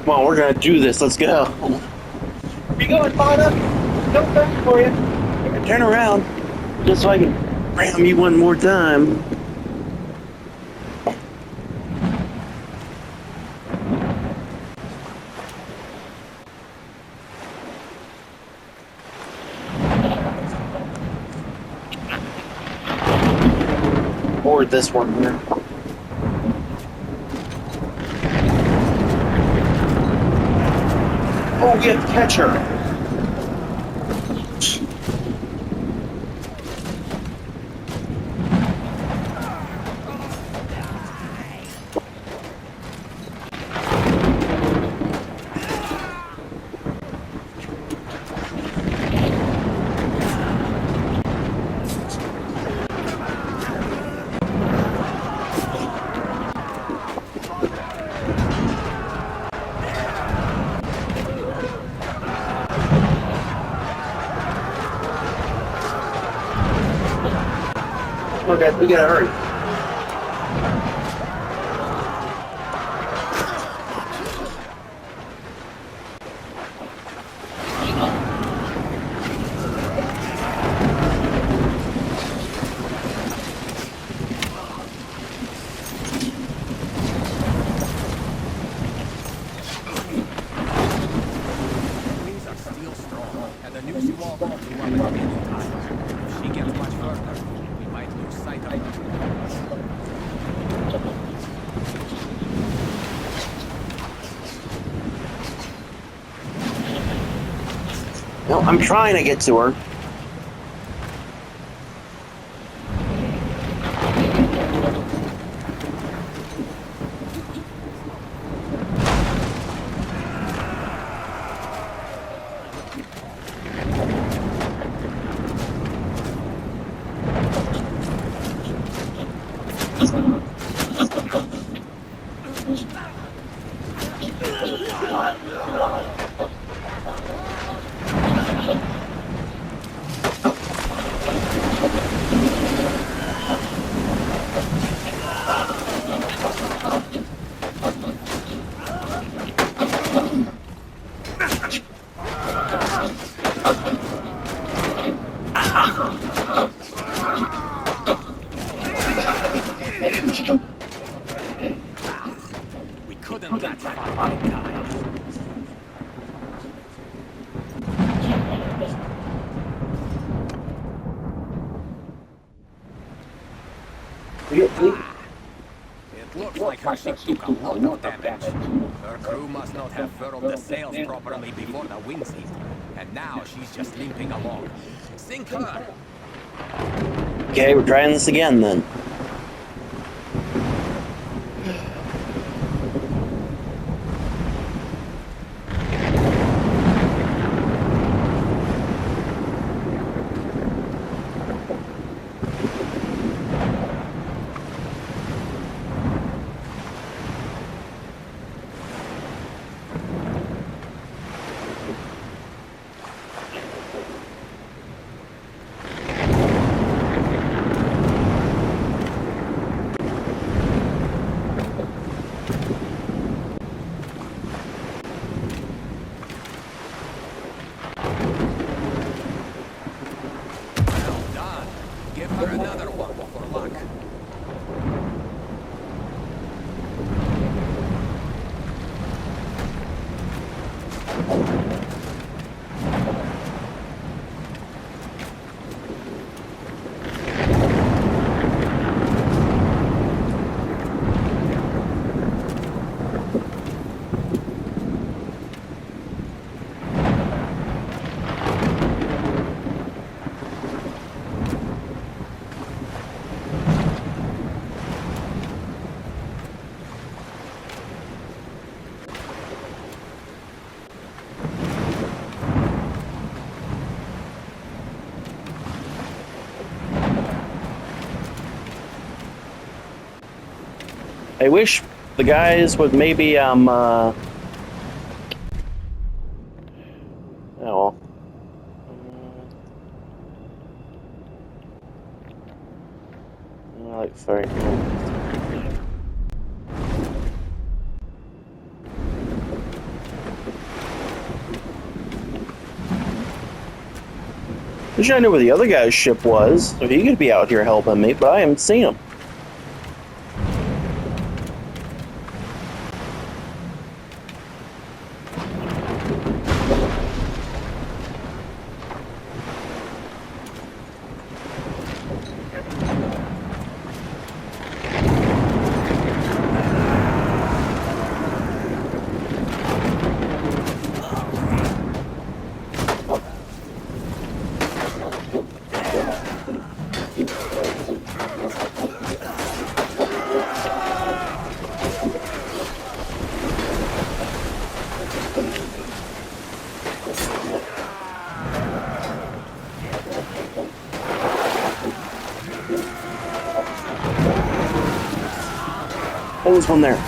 Come on, we're gonna do this. Let's go. Where you going, Father? No back for you. Turn around, just so I can ram you one more time. Or this one here. Oh, we have to catch her. Okay, we gotta hurry. Wings are still strong, and the news you all come to one at any time. If she gets much further, we might lose sight of her. No, I'm trying to get to her. We couldn't let Father die. It looks like her ship took a lot of damage. Her crew must not have furled the sails properly before the winds hit. And now she's just limping along. Sink her! Okay, we're trying this again then. Give her another one for luck. I wish the guys would maybe, oh well. Like, sorry. Wish I knew where the other guy's ship was, so he could be out here helping me, but I haven't seen him. Oh, there's one there.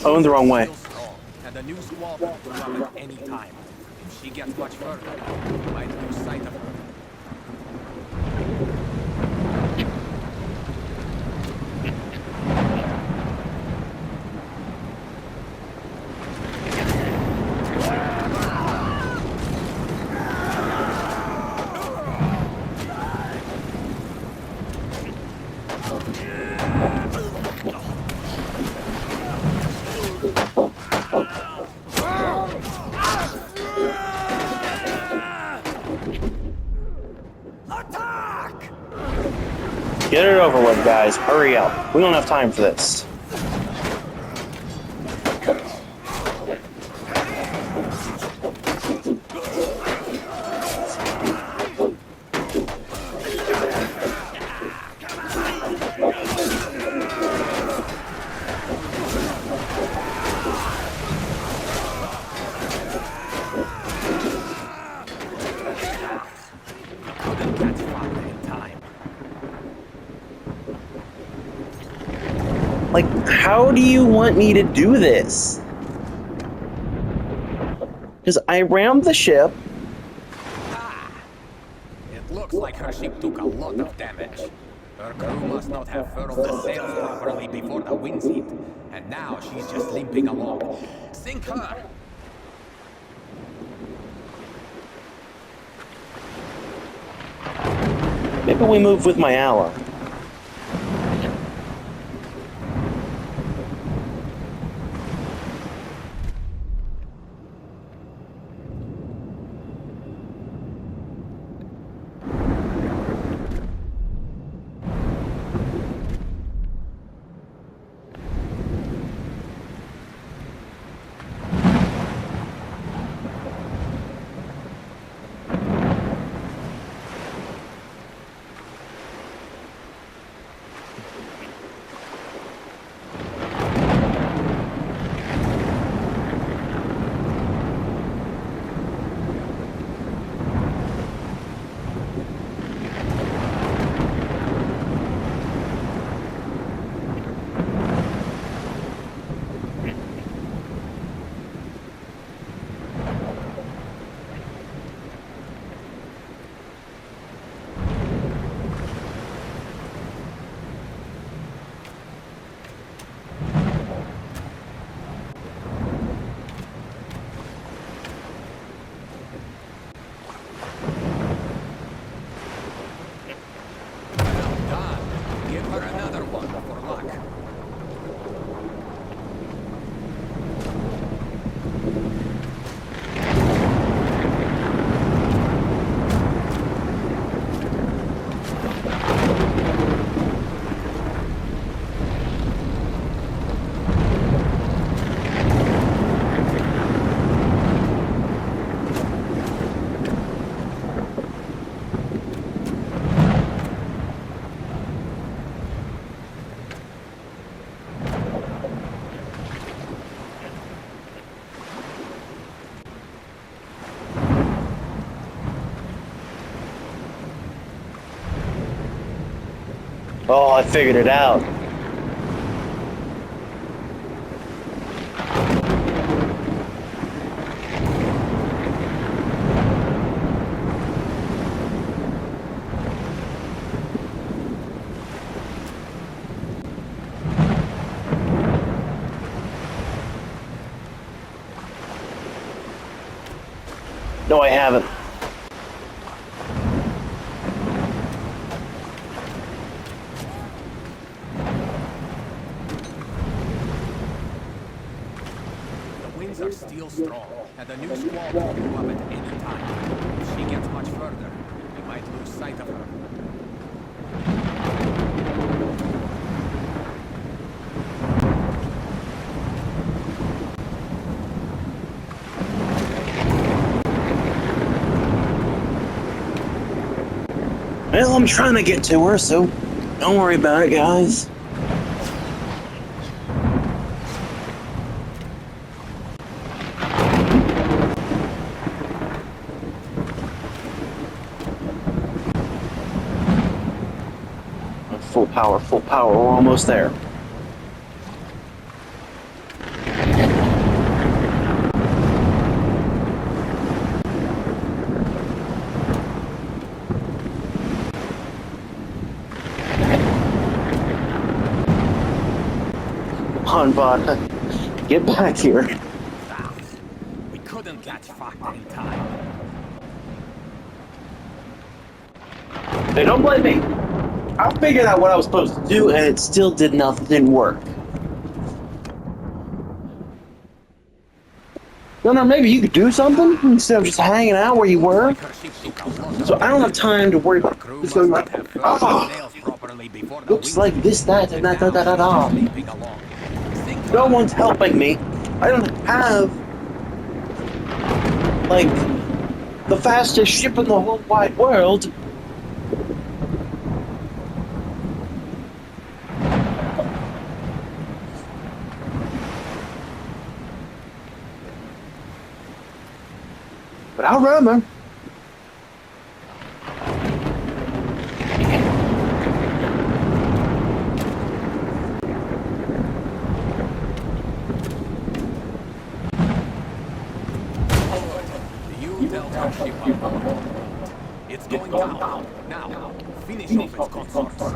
I went the wrong way. And the new squall could come at any time. If she gets much further, we might lose sight of her. Get it over with, guys. Hurry up. We don't have time for this. Like, how do you want me to do this? Because I rammed the ship. It looks like her ship took a lot of damage. Her crew must not have furled the sails properly before the winds hit. And now she's just limping along. Sink her! Maybe we move with my ally. Oh, I figured it out. No, I haven't. The winds are still strong, and the new squall could move up at any time. If she gets much further, we might lose sight of her. Well, I'm trying to get to her, so don't worry about it, guys. Full power, we're almost there. Come on, bud. Get back here. Ah, we couldn't catch Factor in time. Hey, don't blame me. I figured out what I was supposed to do, and it still didn't work. No, maybe you could do something instead of just hanging out where you were. So I don't have time to worry about this going like, looks like this, that, and that. No one's helping me. I don't have, like, the fastest ship in the whole wide world. But I'll remember. You dealt our ship up. It's going down. Now, finish off its consorts.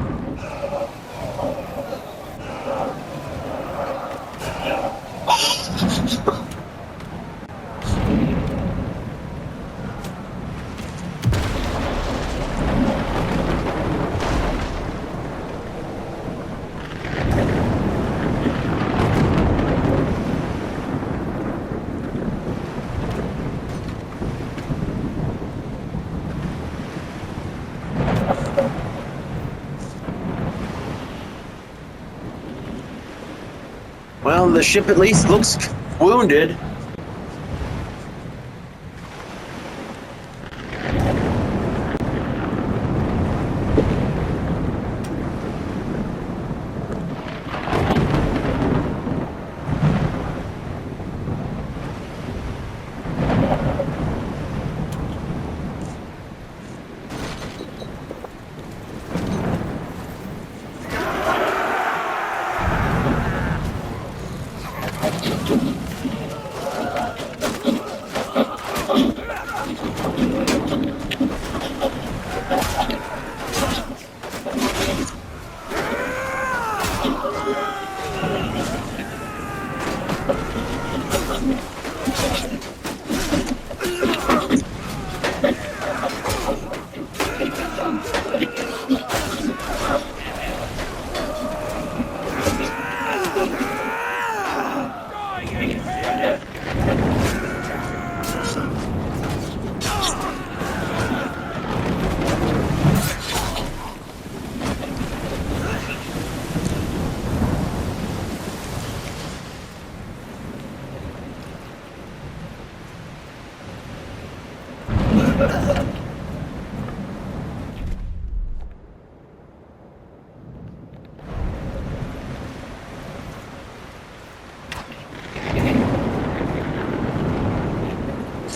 Well, the ship at least looks wounded.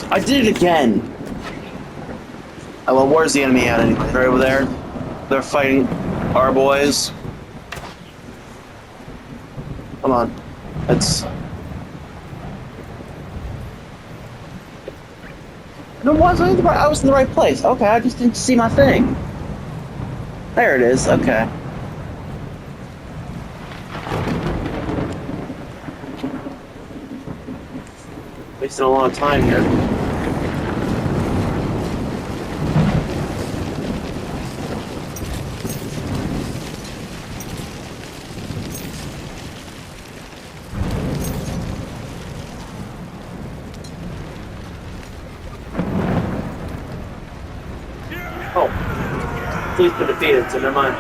I did it again. Oh, well, where's the enemy at anyway? Right over there. They're fighting Our boys. Come on. It's... No, I was in the right place. Okay, I just didn't see my thing. There it is. Okay. Wasting a lot of time here. Oh, please been defeated, so never mind.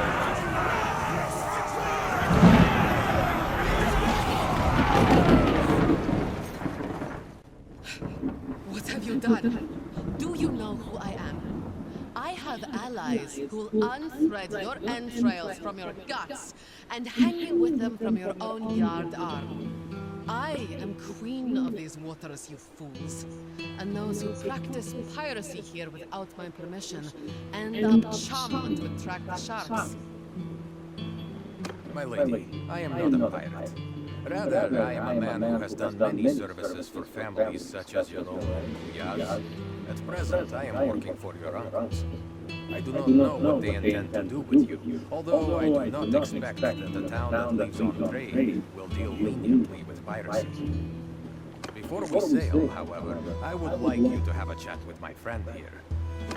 What have you done? Do you know who I am? I have allies who will unthread your entrails from your guts and hang you with them from your own yard arm. I am queen of these waters, you fools. And those who practice piracy here without my permission end up chummed with tracked sharks. My lady, I am not a pirate. Rather, I am a man who has done many services for families such as your own Kuyas. At present, I am working for your uncles. I do not know what they intend to do with you, although I do not expect that the town that lives on trade will deal leniently with piracy. Before we sail, however, I would like you to have a chat with my friend here.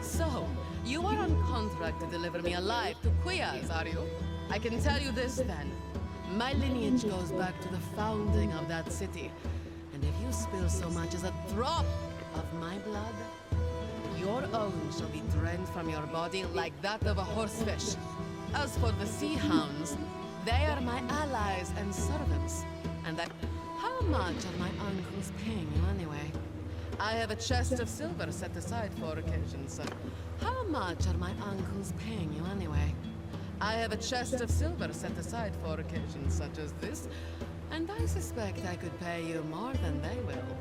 So, you are on contract to deliver me alive to Kuyas, are you? I can tell you this then. My lineage goes back to the founding of that city. And if you spill so much as a drop of my blood, your own shall be drained from your body like that of a horsefish. As for the sea hounds, they are my allies and servants. And that... How much are my uncles paying you anyway? I have a chest of silver set aside for occasions, so... How much are my uncles paying you anyway? I have a chest of silver set aside for occasions such as this, and I suspect I could pay you more than they will.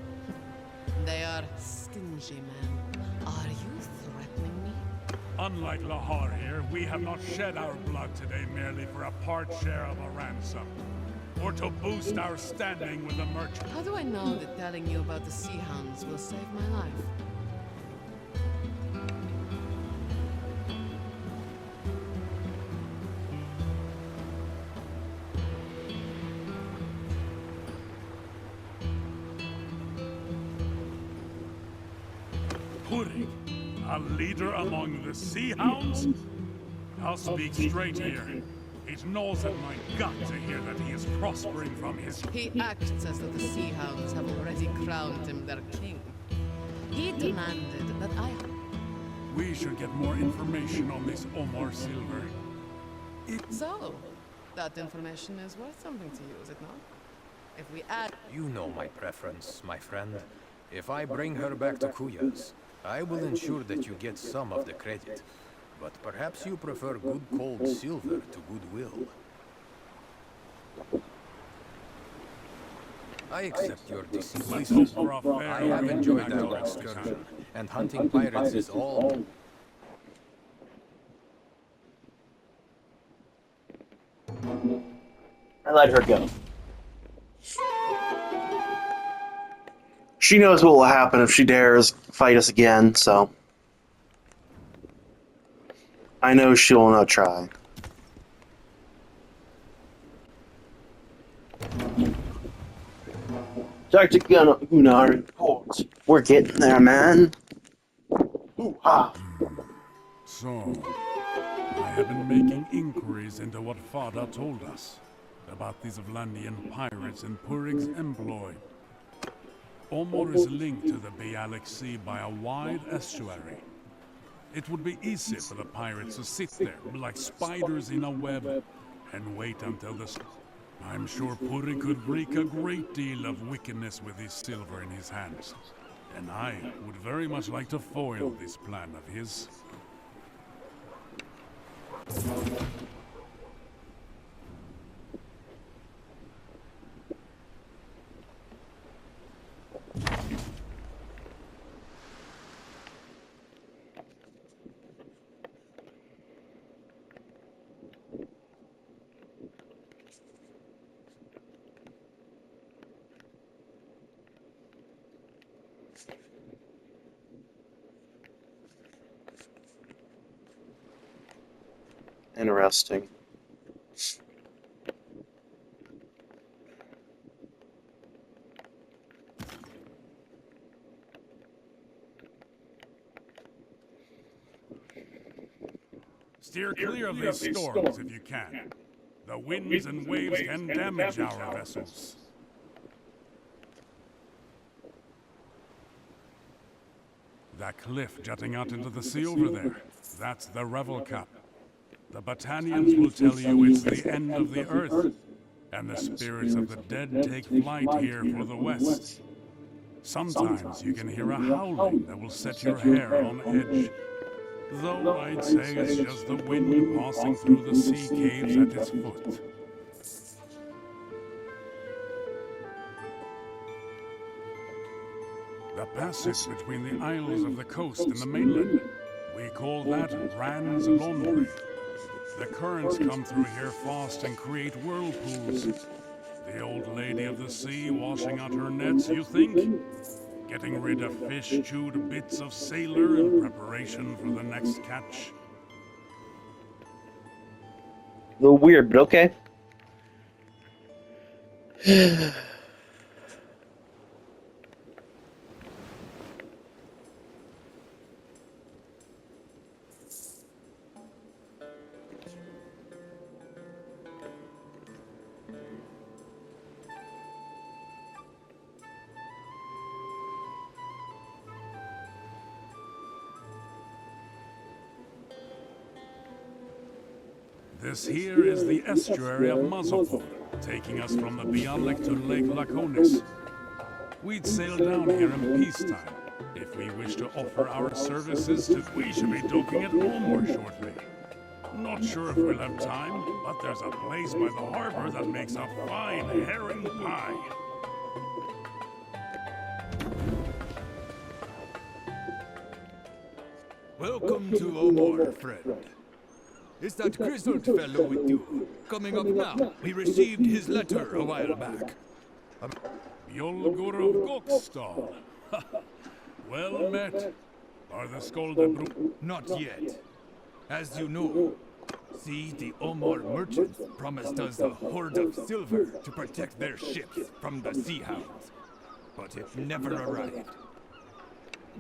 They are stingy men. Are you threatening me? Unlike Lahar here, we have not shed our blood today merely for a part share of a ransom, or to boost our standing with the merchant. How do I know that telling you about the sea hounds will save my life? Purig, a leader among the sea hounds? I'll speak straight here. It gnaws at my gut to hear that he is prospering from his... He acts as though the sea hounds have already crowned him their king. He demanded that I... We should get more information on this Omar Silver. So, that information is worth something to you, is it not? If we add... You know my preference, my friend. If I bring her back to Kuyas, I will ensure that you get some of the credit. But perhaps you prefer good cold silver to goodwill. I accept your decision. I have enjoyed our excursion, and hunting pirates is all... I let her go. She knows what will happen if she dares fight us again, so... I know she'll not try. Dr. Gunnar reports. We're getting there, man. Ooh-ha. So, I have been making inquiries into what Fada told us about these Vlandian pirates in Purig's employ. Omar is linked to the Bialik Sea by a wide estuary. It would be easy for the pirates to sit there like spiders in a web and wait until the... I'm sure Purig could wreak a great deal of wickedness with his silver in his hands. And I would very much like to foil this plan of his. interesting. Steer clear of these storms if you can. The winds and waves can damage our vessels. That cliff jutting out into the sea over there, that's the Revel Cup. The Battanians will tell you it's the end of the earth, and the spirits of the dead take flight here for the west. Sometimes you can hear a howling that will set your hair on edge. Though I'd say it's just the wind passing through the sea caves at its foot. The passage between the isles of the coast and the mainland, we call that Rand's Laundry. The currents come through here fast and create whirlpools. The old lady of the sea washing out her nets, you think? Getting rid of fish-chewed bits of sailor in preparation for the next catch. A little weird, but okay. This here is the estuary of Mazopol, taking us from the Bialik to Lake Laconis. We'd sail down here in peacetime. If we wish to offer our services to... We should be docking at Ulmor shortly. Not sure if we'll have time, but there's a place by the harbor that makes a fine herring pie. Welcome to Omor, friend. Is that grizzled fellow with you? Coming up now. We received his letter a while back. Yolgur of Gokstal. Well met. Are the Skoldabru... Not yet. As you know, see, the Omor merchants promised us a hoard of silver to protect their ships from the sea hounds. But it never arrived.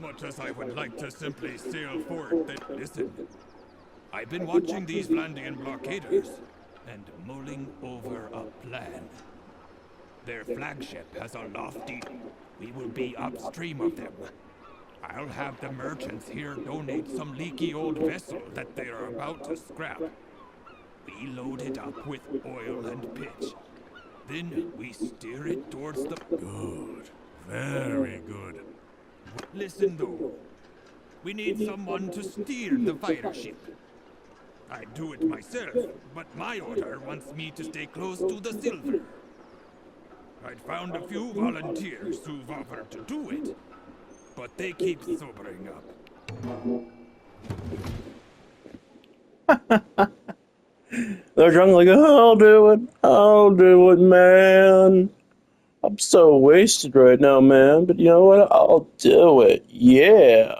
Much as I would like to simply sail forth and listen, I've been watching these Vlandian blockaders and mulling over a plan. Their flagship has a lofty... We will be upstream of them. I'll have the merchants here donate some leaky old vessel that they are about to scrap. We load it up with oil and pitch. Then we steer it towards the... Good. Very good. Listen though. We need someone to steer the fighter ship. I'd do it myself, but my order wants me to stay close to the silver. I'd found a few volunteers who've offered to do it, but they keep sobering up. They're drunk like, I'll do it, man. I'm so wasted right now, man, but you know what? I'll do it, yeah.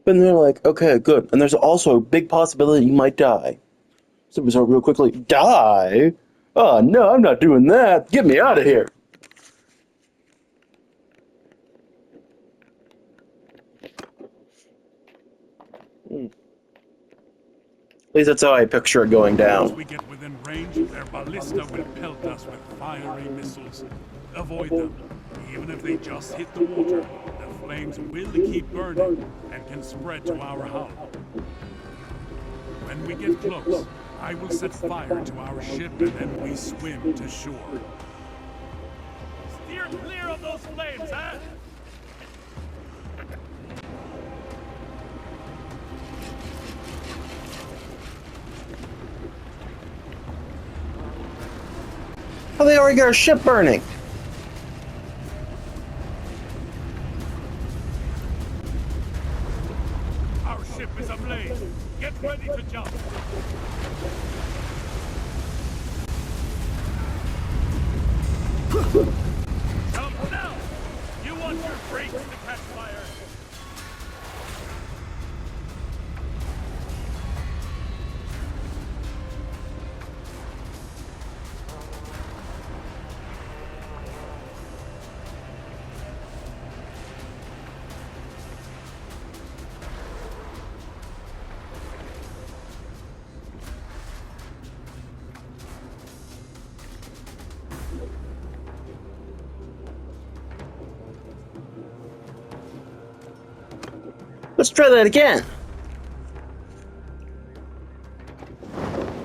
And they're like, okay, good. And there's also a big possibility you might die. So we start real quickly, die? Oh, no, I'm not doing that. Get me out of here. At least that's how I picture it going down. As we get within range, their ballista will pelt us with fiery missiles. Avoid them. Even if they just hit the water, the flames will keep burning and can spread to our hull. When we get close, I will set fire to our ship and then we swim to shore. Steer clear of those flames, huh? Oh, they already got our ship burning. Our ship is ablaze. Get ready to jump. Jump now! You want your brakes to catch fire? Let's try that again.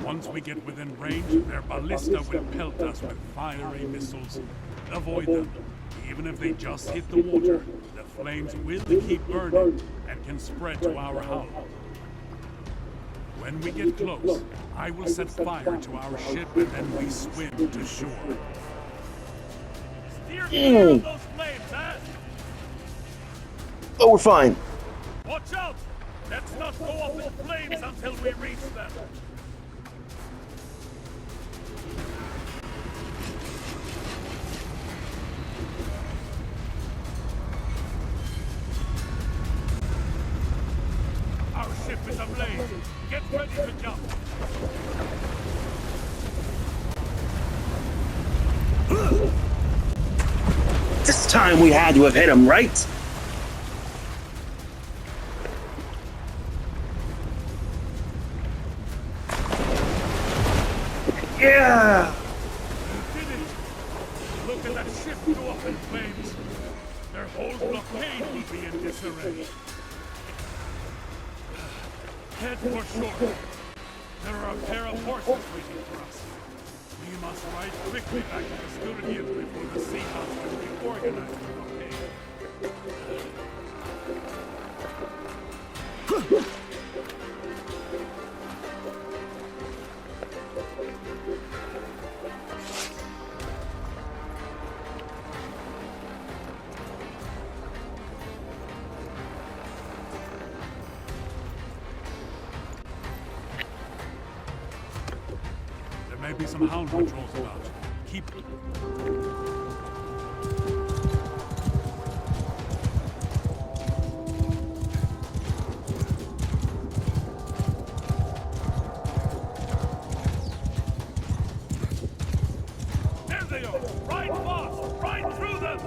Once we get within range, their ballista will pelt us with fiery missiles. Avoid them. Even if they just hit the water, the flames will keep burning and can spread to our hull. When we get close, I will set fire to our ship and then we swim to shore. Steer clear of those flames, huh? Oh, we're fine. Watch out! Let's not go up in flames until we reach them. Our ship is ablaze. Get ready to jump. This time we had to have hit him, right? Yeah! We did it! Look at that ship go up in flames. Their whole blockade will be in disarray. Head for shore. There are a pair of horses waiting for us. We must ride quickly back to the Sturdians before the sea house can reorganize the blockade. There may be some hound patrols about. Keep... There they are! Ride fast! Ride through them!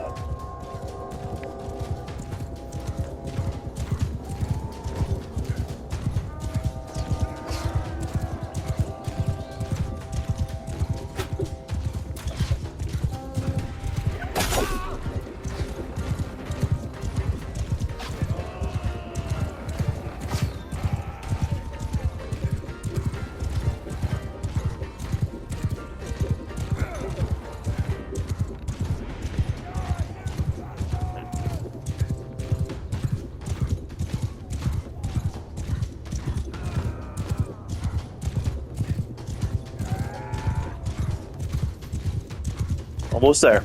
Almost there.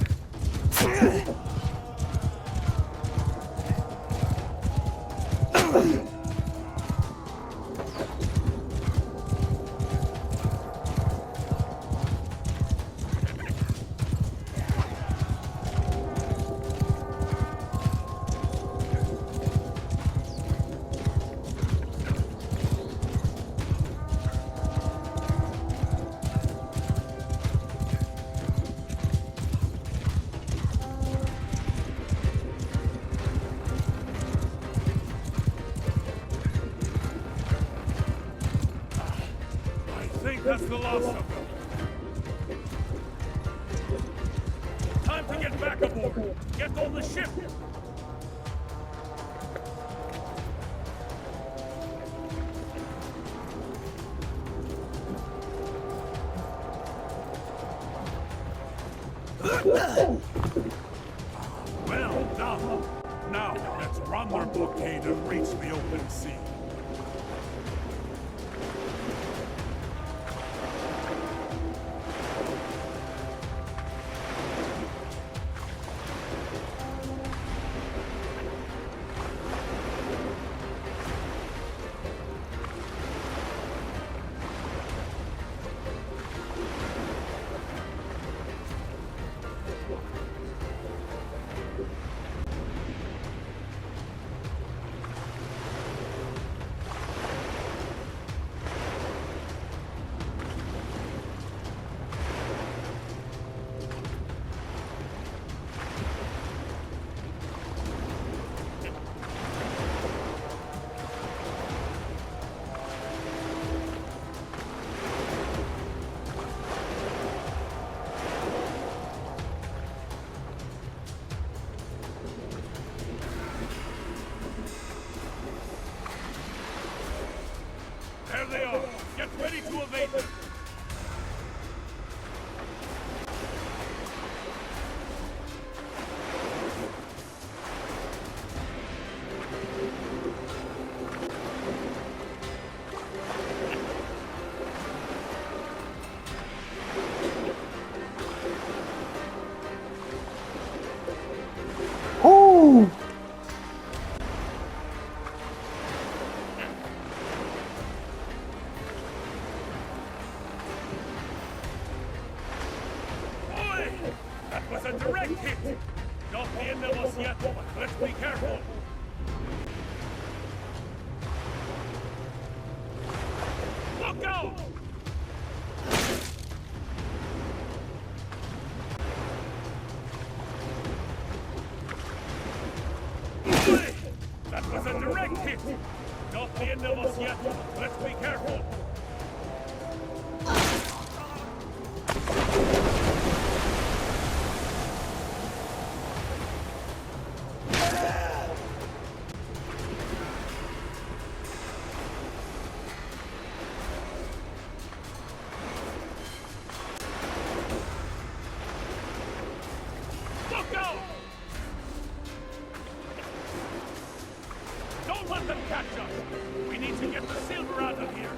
That's the last of them. Time to get back aboard. Get on the ship. Well done. Now, let's run their blockade and reach the open sea. direct hit! Not the end of us yet, but let's be careful! Look out! That was a direct hit! Not the end of us yet, but let's be careful! Look out! Don't let them catch us! We need to get the silver out of here!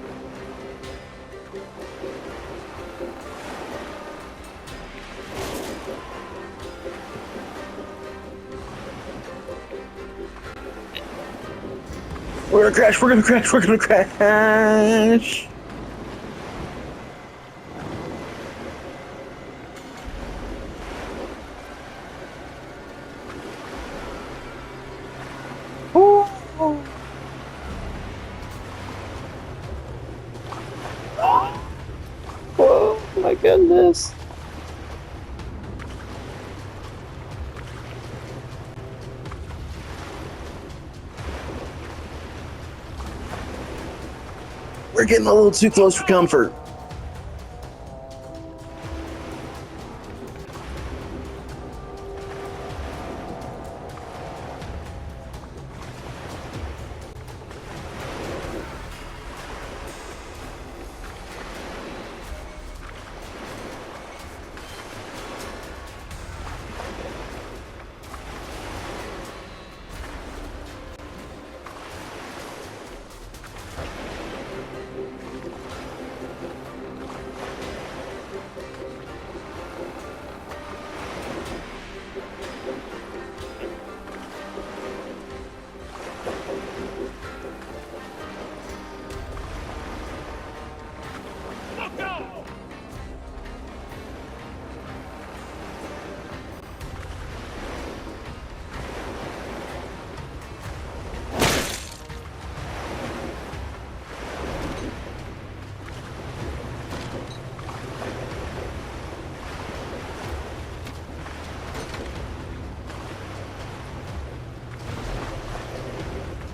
We're gonna crash, we're gonna crash, we're gonna crash! Ooh. Oh my goodness. We're getting a little too close for comfort. Look out!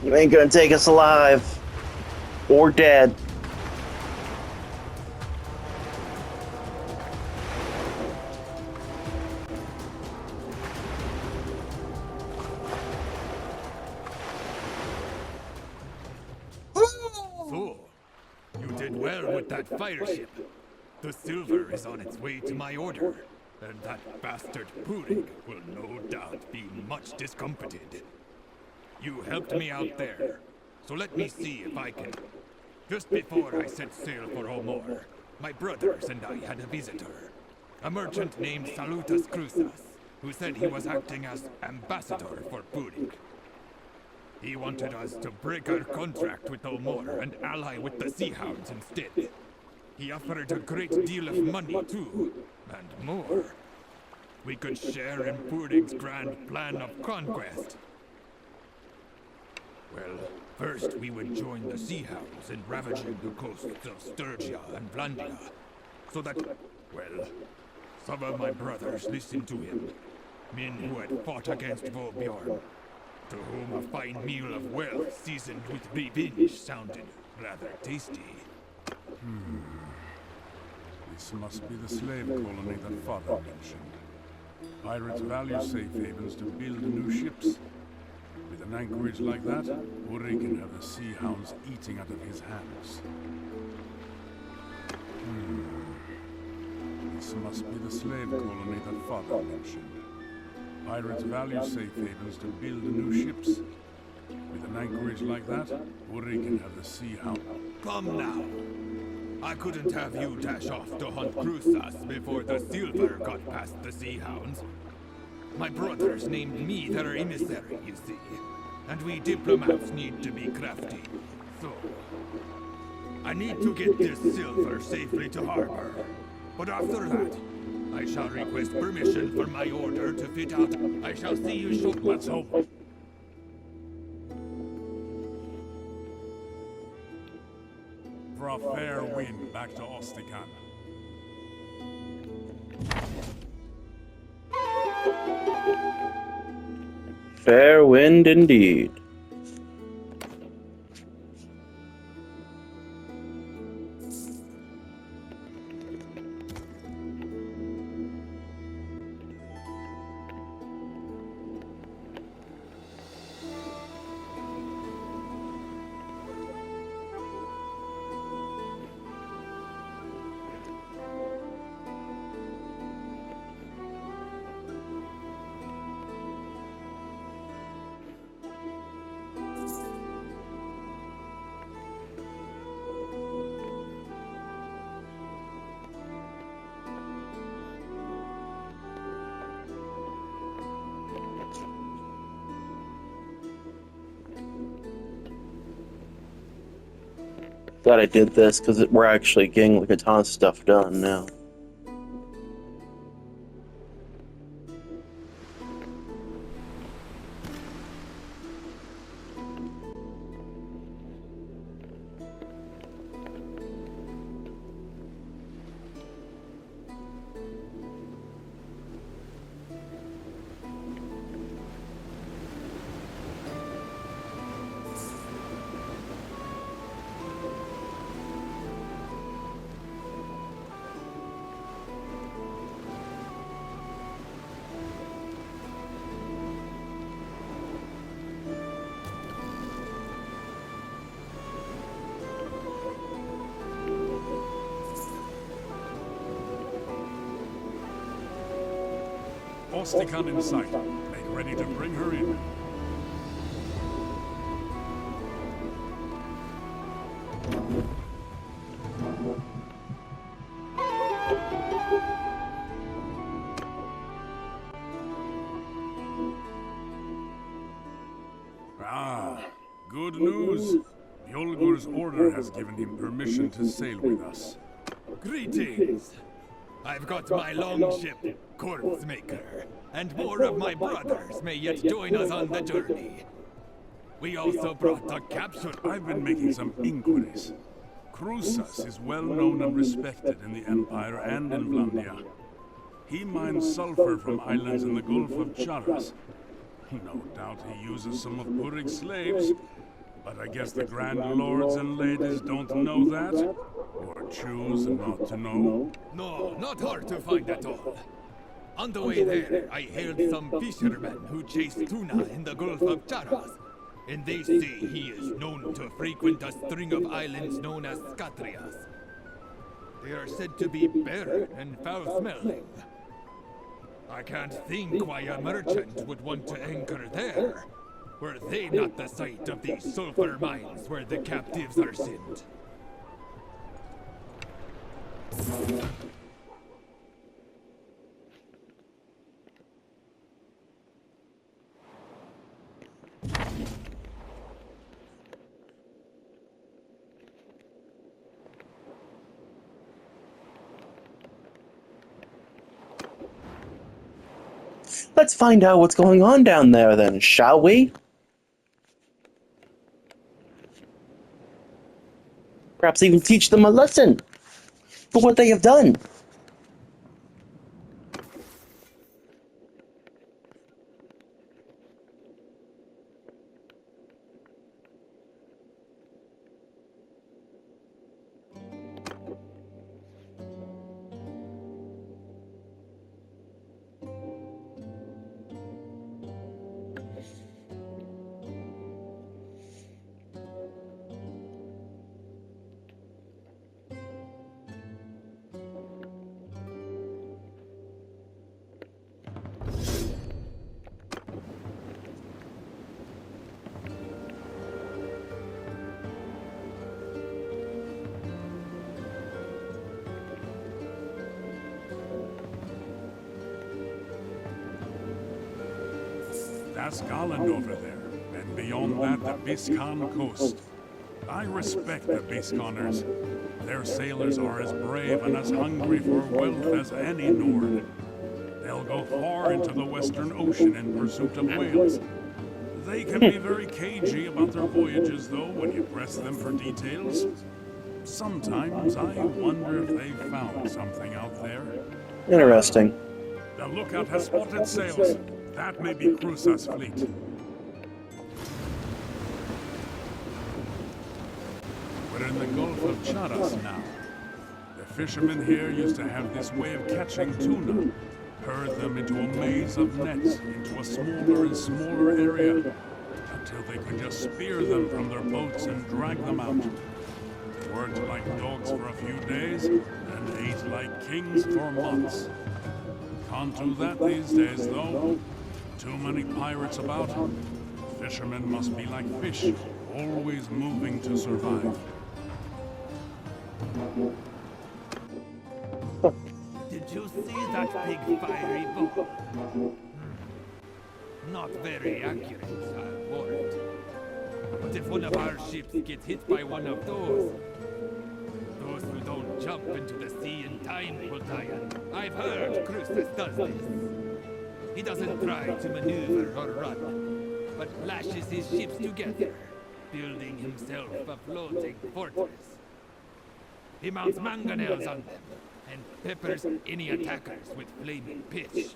You ain't gonna take us alive. Or dead. So, you did well with that fire ship. The silver is on its way to my order, and that bastard Purig will no doubt be much discomfited. You helped me out there, so let me see if I can. Just before I set sail for Omor, my brothers and I had a visitor. A merchant named Salutas Cruzas, who said he was acting as ambassador for Purig. He wanted us to break our contract with Omor and ally with the Sea Hounds instead. He offered a great deal of money too, and more. We could share in Purig's grand plan of conquest. Well, first we would join the Sea Hounds in ravaging the coasts of Sturgia and Vlandia, so that, well, some of my brothers listened to him, men who had fought against Volbjorn, to whom a fine meal of wealth seasoned with revenge sounded rather tasty. This must be the slave colony that Father mentioned. Pirates value safe havens to build new ships. With an anchorage like that, Uri can have the Sea Hounds eating out of his hands. This must be the slave colony that Father mentioned. Pirates value safe havens to build new ships. With an anchorage like that, Uri can have the Sea Hound. Come now. I couldn't have you dash off to hunt Cruzas before the silver got past the Sea Hounds. My brothers named me their emissary, you see. And we diplomats need to be crafty. So, I need to get this silver safely to harbor. But after that, I shall request permission for my order to fit out. I shall see you shortly. Let's hope. For a fair wind back to Ostikan. Fair wind indeed. Glad I did this because we're actually getting like a ton of stuff done now. Ostikan in sight. Make ready to bring her in. Ah, good news. Yolgur's order has given him permission to sail with us. Greetings! I've got my longship, Corpse Maker, and more of my brothers may yet join us on the journey. We also brought a capsule. I've been making some inquiries. Krusas is well known and respected in the Empire and in Vlandia. He mines sulfur from islands in the Gulf of Charas. No doubt he uses some of Purig's slaves, but I guess the Grand Lords and ladies don't know that? Or choose not to know? No, not hard to find at all. On the way there, I hailed some fishermen who chase tuna in the Gulf of Charas. In this sea, he is known to frequent a string of islands known as Skatrias. They are said to be barren and foul-smelling. I can't think why a merchant would want to anchor there. Were they not the site of these sulfur mines where the captives are sent? Let's find out what's going on down there then, shall we? Perhaps even teach them a lesson for what they have done. That's Garland over there, and beyond that, the Biscan coast. I respect the Bisconners. Their sailors are as brave and as hungry for wealth as any Nord. They'll go far into the Western Ocean in pursuit of whales. They can be very cagey about their voyages, though, when you press them for details. Sometimes I wonder if they found something out there. Interesting. The lookout has spotted sails. That may be Crusa's fleet. We're in the Gulf of Charas now. The fishermen here used to have this way of catching tuna. Herd them into a maze of nets, into a smaller and smaller area, until they could just spear them from their boats and drag them out. Worked like dogs for a few days, and ate like kings for months. Can't do that these days, though. Too many pirates about. Fishermen must be like fish, always moving to survive. Did you see that big fiery ball? Not very accurate, I'm worried. But if one of our ships gets hit by one of those who don't jump into the sea in time will die. I've heard Cruces does this. He doesn't try to maneuver or run, but lashes his ships together, building himself a floating fortress. He mounts mangonels on them, and peppers any attackers with flaming pitch.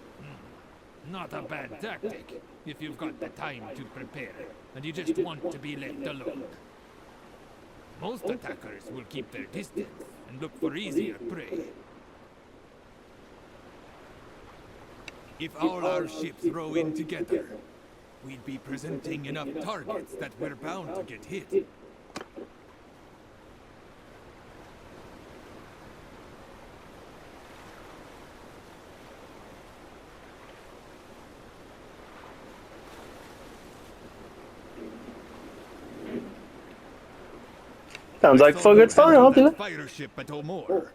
Not a bad tactic, if you've got the time to prepare, and you just want to be left alone. Most attackers will keep their distance and look for easier prey. If all our ships row in together, we'd be presenting enough targets that we're bound to get hit. Sounds like good fun. I'll do it. Fire ship at Omor,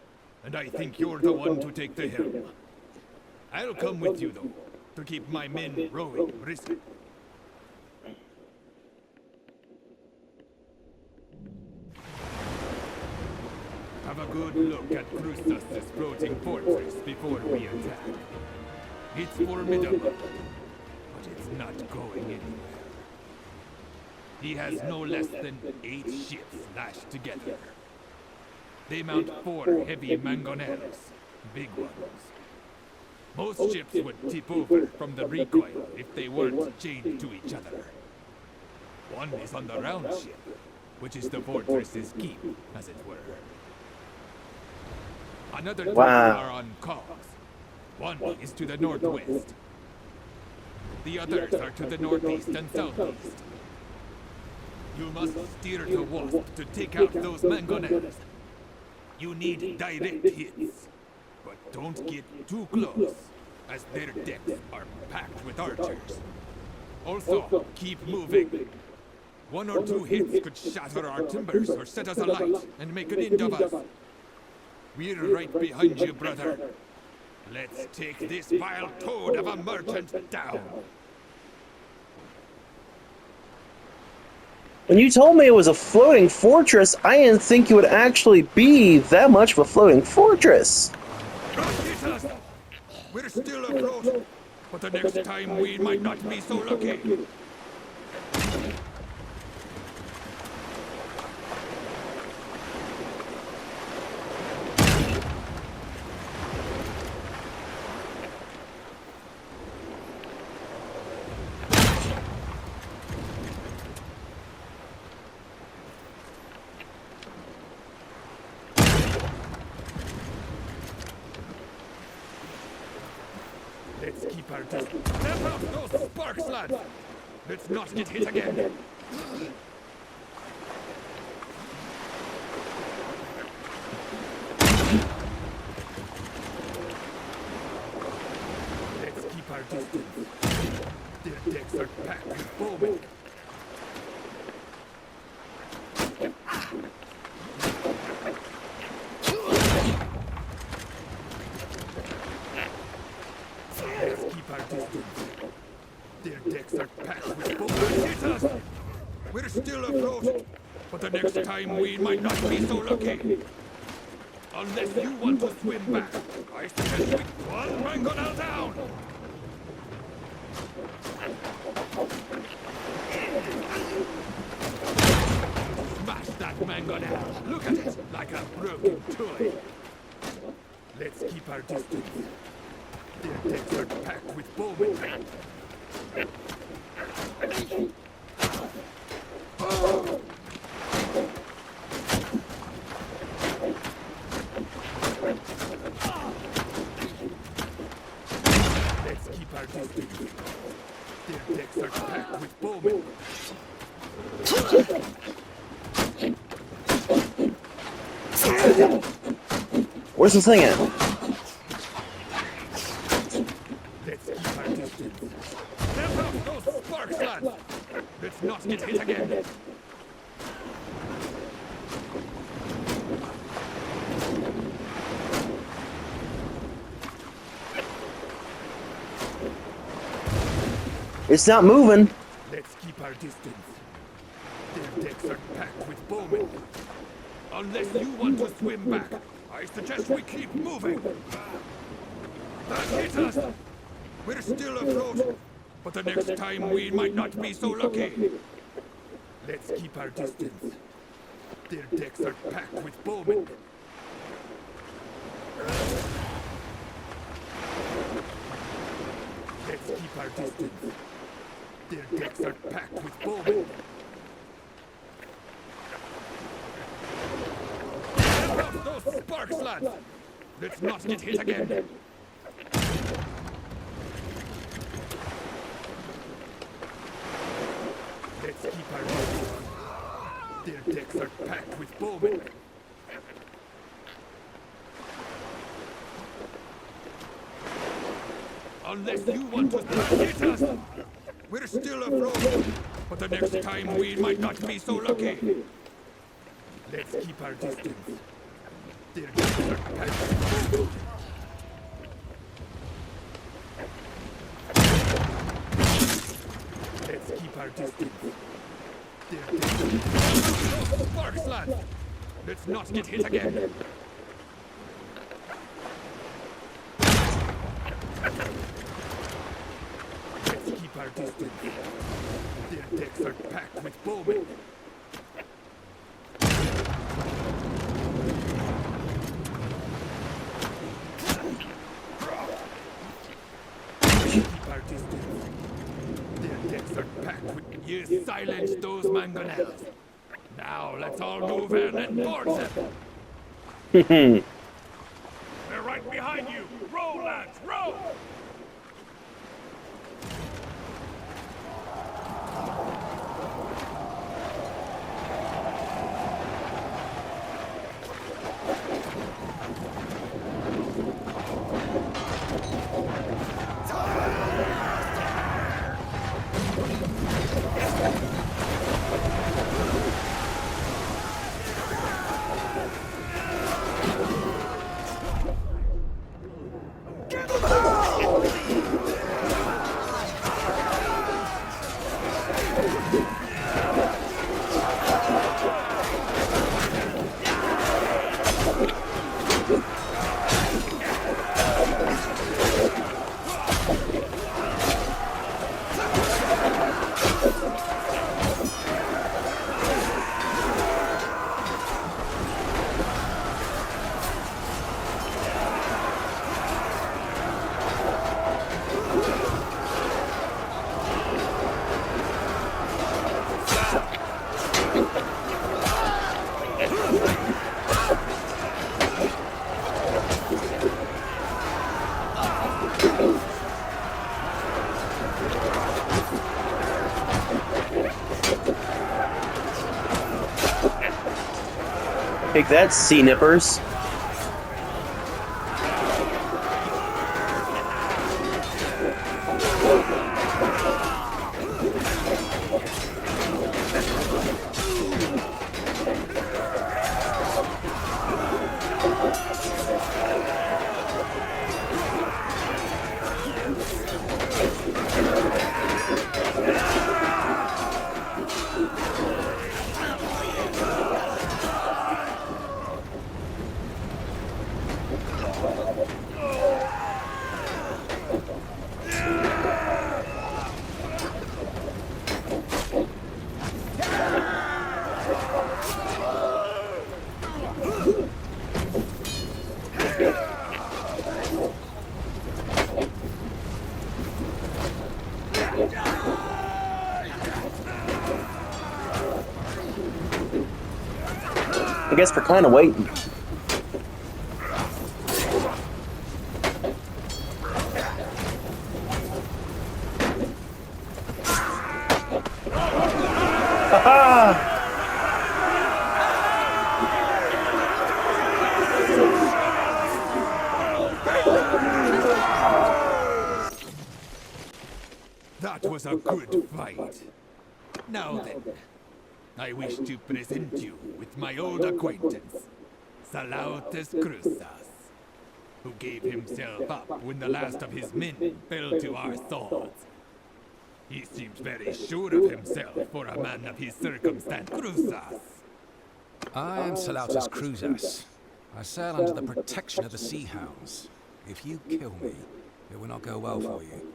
and I think you're the one to take the helm. I'll come with you though, to keep my men rowing briskly. Have a good look at Cruces' floating fortress before we attack. It's formidable, but it's not going anywhere. He has no less than 8 ships lashed together. They mount 4 heavy mangonels, big ones. Most ships would tip over from the recoil if they weren't chained to each other. One is on the round ship, which is the fortress's keep, as it were. Another 2 are on cogs. One is to the northwest. The others are to the northeast and southeast. You must steer the Wasp to take out those mangonels. You need direct hits, but don't get too close, as their decks are packed with archers. Also, keep moving. 1 or 2 hits could shatter our timbers or set us alight and make an end of us. We're right behind you, brother. Let's take this vile toad of a merchant down. When you told me it was a floating fortress, I didn't think it would actually be that much of a floating fortress. Don't hit us! We're still afloat, but the next time we might not be so lucky. Let's keep our distance. Step up those sparks, lads! Let's not get hit again. Let's keep our distance. Their decks are packed with bowmen. Let's keep our distance. Their decks are packed with bowmen. Hit us! We're still afloat, but the next time we might not be so lucky. Unless you want to swim back, I suggest we one mangonel down! Smash that mangonel! Look at it, like a broken toy! Let's keep our distance. Their decks are packed with bowmen. Let's keep our distance. Their decks are packed with bowmen. Where's the thing at? Let's keep our distance. Step out those sparks, lads! Let's not get hit again. It's not moving. Let's keep our distance. Their decks are packed with bowmen. Unless you want to swim back, I suggest we keep moving. That hit us! We're still afloat, but the next time we might not be so lucky. Let's keep our distance. Their decks are packed with bowmen. Let's keep our distance. Their decks are packed with bowmen. Step out those sparks, lads! Let's not get hit again. Let's keep our distance. Their decks are packed with bowmen. Unless you want to hit us, we're still afloat. But the next time we might not be so lucky. Let's keep our distance. Their decks are packed with bowmen. Let's keep our distance. Their decks are sparks, lads! Let's not get hit again. Let's keep our distance. Their decks are packed with bowmen. Keep our distance. Their decks are packed with... You silenced those mangonels. Now let's all move in and board them. They're right behind you. Row, lads, row! Take that, sea nippers. I guess we're kind of waiting. Haha! That was a good fight. Now then, I wish to present you with my old acquaintance, Salautus Crusas, who gave himself up when the last of his men fell to our swords. He seems very sure of himself for a man of his circumstance. Crusas! I am Salautus Crusas. I sail under the protection of the Sea Hounds. If you kill me, it will not go well for you.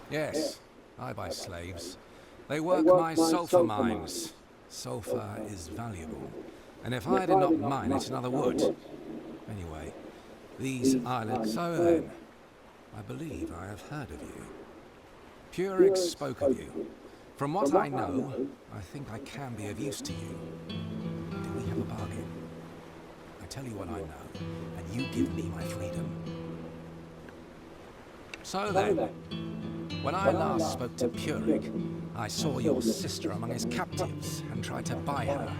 Yes, I buy slaves. They work my sulfur mines. Sulfur is valuable, and if I did not mine it, another would. Anyway, these islands... So then, I believe I have heard of you. Purig spoke of you. From what I know, I think I can be of use to you. Do we have a bargain? I tell you what I know, and you give me my freedom. So then, when I last spoke to Purig, I saw your sister among his captives and tried to buy her.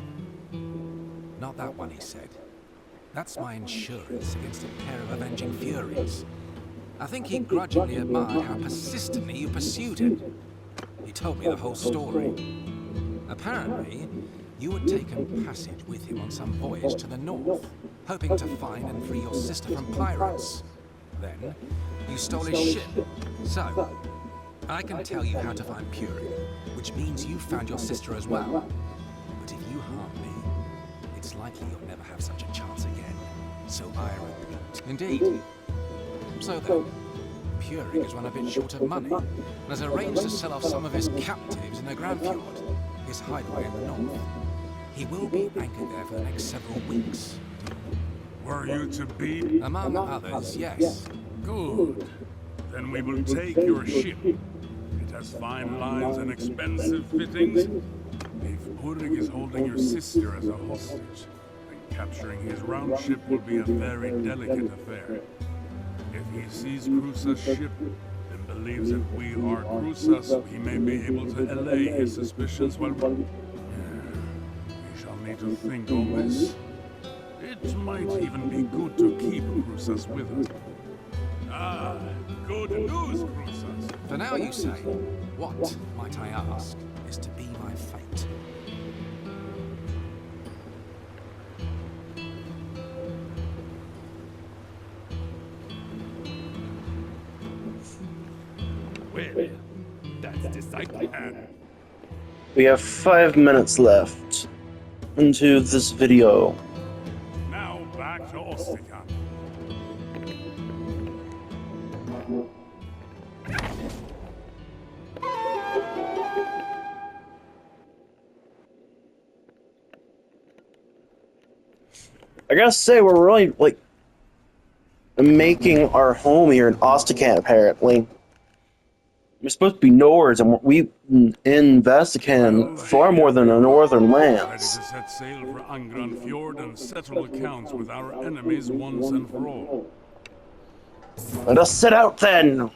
Not that one, he said. That's my insurance against a pair of avenging furies. I think he grudgingly admired how persistently you pursued him. He told me the whole story. Apparently, you had taken passage with him on some voyage to the north, hoping to find and free your sister from pirates. Then, you stole his ship. So, I can tell you how to find Purig, which means you found your sister as well. But if you harm me, it's likely you'll never have such a chance again. So I repeat. Indeed. So then, Purig is run a bit short of money, and has arranged to sell off some of his captives in the Grand Fjord, his hideaway in the north. He will be anchored there for the next several weeks. Were you to be? Among others, yes. Good. Then we will take your ship. It has fine lines and expensive fittings. If Purig is holding your sister as a hostage, then capturing his round ship will be a very delicate affair. If he sees Crusas' ship and believes that we are Crusas, he may be able to allay his suspicions while we shall need to think on this. It might even be good to keep Crusas with us. Ah, good news, Crusas. For now, you say, what, might I ask, is to be my fate? Well, that's decided. We have 5 minutes left into this video. Now back to Ostikan. I gotta say, we're really, like, making our home here in Ostican, apparently. We're supposed to be Nords, and we in Vastican far more than the northern Ready lands. to set sail for Angran Fjord and settle accounts with our enemies once and for all. Let us set out then!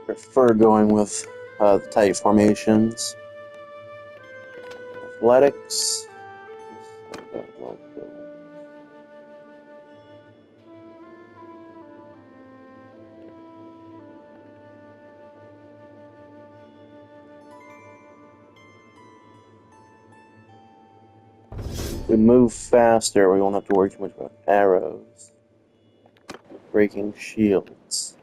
Prefer going with the tight formations. Athletics. We move faster, we won't have to worry too much about arrows. Breaking shields.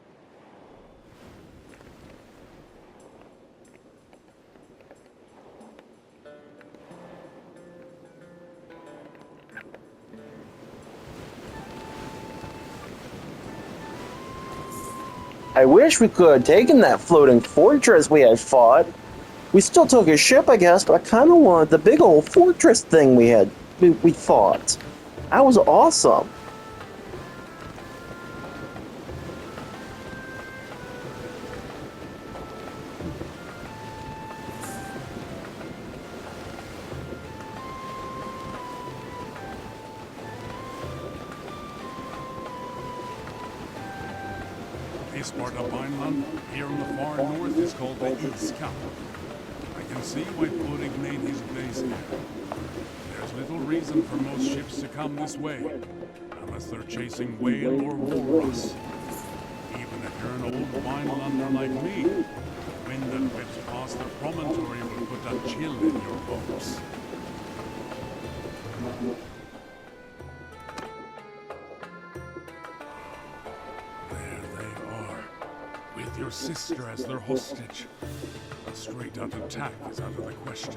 I wish we could have taken that floating fortress we had fought. We still took his ship, I guess, but I kind of wanted the big old fortress thing we fought. That was awesome. This part of Vineland, here in the far north, is called the East Cap. I can see why Purig made his base here. There's little reason for most ships to come this way, unless they're chasing whale or walrus. Even if you're an old Vinelander like me, the wind that whips past the promontory will put a chill in your bones. With your sister as their hostage, a straight-out attack is out of the question.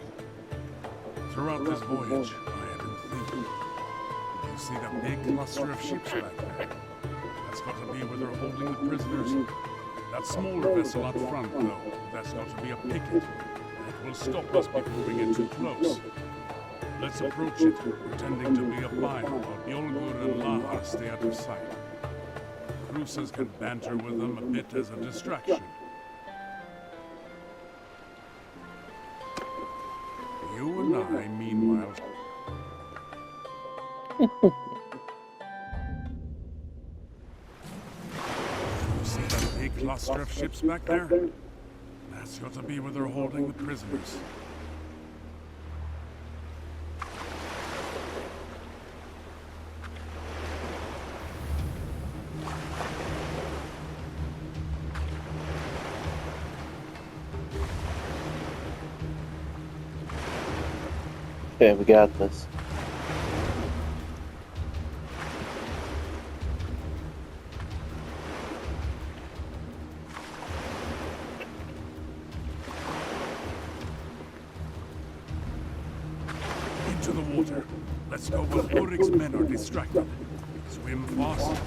Throughout this voyage, I have been thinking. You see that big cluster of ships back there? That's got to be where they're holding the prisoners. That smaller vessel out front, though, that's got to be a picket. It will stop us before we get too close. Let's approach it, pretending to be a fire, while Bjolgur and Lahar stay out of sight. Cruisers can banter with them a bit as a distraction. You and I, meanwhile... You see that big cluster of ships back there? That's got to be where they're holding the prisoners. Okay, we got this. Into the water. Let's go while Urik's men are distracted. Swim fast.